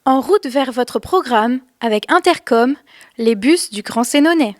En route vers votre programme avec Intercom, les bus du Grand Sénonais.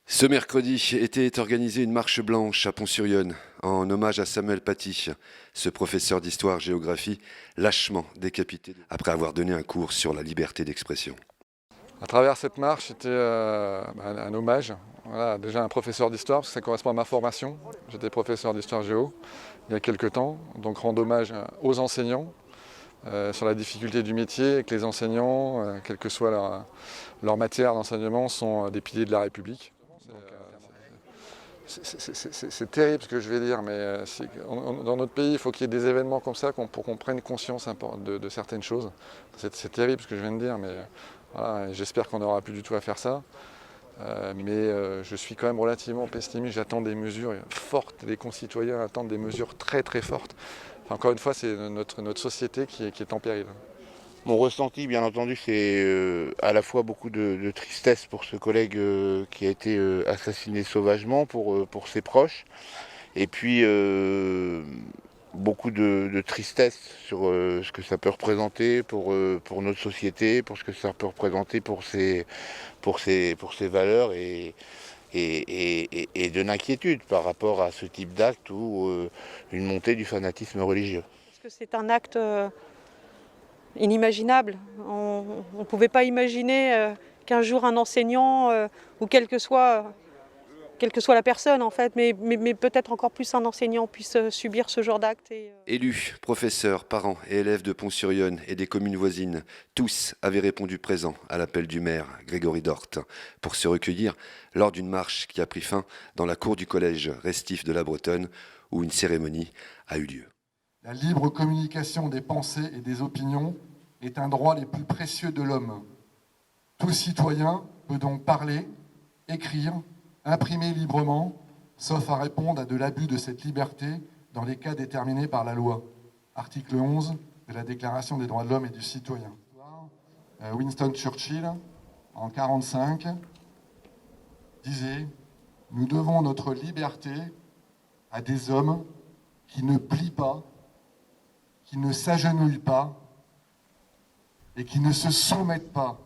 Ce mercredi était organisée une marche blanche à Pont-sur-Yonne en hommage à Samuel Paty, ce professeur d'histoire-géographie lâchement décapité après avoir donné un cours sur la liberté d'expression. À travers cette marche, c'était un hommage. Voilà, déjà un professeur d'histoire, parce que ça correspond à ma formation. J'étais professeur d'histoire géo il y a quelques temps, donc rendre hommage aux enseignants sur la difficulté du métier et que les enseignants, quelle que soit leur matière d'enseignement, sont des piliers de la République. C'est terrible ce que je vais dire, mais dans notre pays, il faut qu'il y ait des événements comme ça pour qu'on prenne conscience de certaines choses. C'est terrible ce que je viens de dire, mais voilà, j'espère qu'on n'aura plus du tout à faire ça. Mais je suis quand même relativement pessimiste, j'attends des mesures fortes, les concitoyens attendent des mesures très très fortes. Enfin, encore une fois, c'est notre société qui est en péril. Mon ressenti, bien entendu, c'est à la fois beaucoup de tristesse pour ce collègue qui a été assassiné sauvagement, pour ses proches, et puis beaucoup de tristesse sur ce que ça peut représenter pour notre société, pour ce que ça peut représenter pour ses valeurs et de l'inquiétude par rapport à ce type d'acte ou une montée du fanatisme religieux. Parce que c'est un acte inimaginable. On ne pouvait pas imaginer qu'un jour un enseignant, ou quelle que soit la personne en fait, mais peut-être encore plus un enseignant puisse subir ce genre d'acte. Élus, professeurs, parents et élèves de Pont-sur-Yonne et des communes voisines, tous avaient répondu présent à l'appel du maire, Grégory Dort, pour se recueillir lors d'une marche qui a pris fin dans la cour du collège Restif de la Bretonne, où une cérémonie a eu lieu. La libre communication des pensées et des opinions est un droit les plus précieux de l'homme. Tout citoyen peut donc parler, écrire, imprimer librement, sauf à répondre à de l'abus de cette liberté dans les cas déterminés par la loi. Article 11 de la Déclaration des droits de l'homme et du citoyen. Winston Churchill, en 1945, disait « Nous devons notre liberté à des hommes qui ne plient pas, qui ne s'agenouillent pas et qui ne se soumettent pas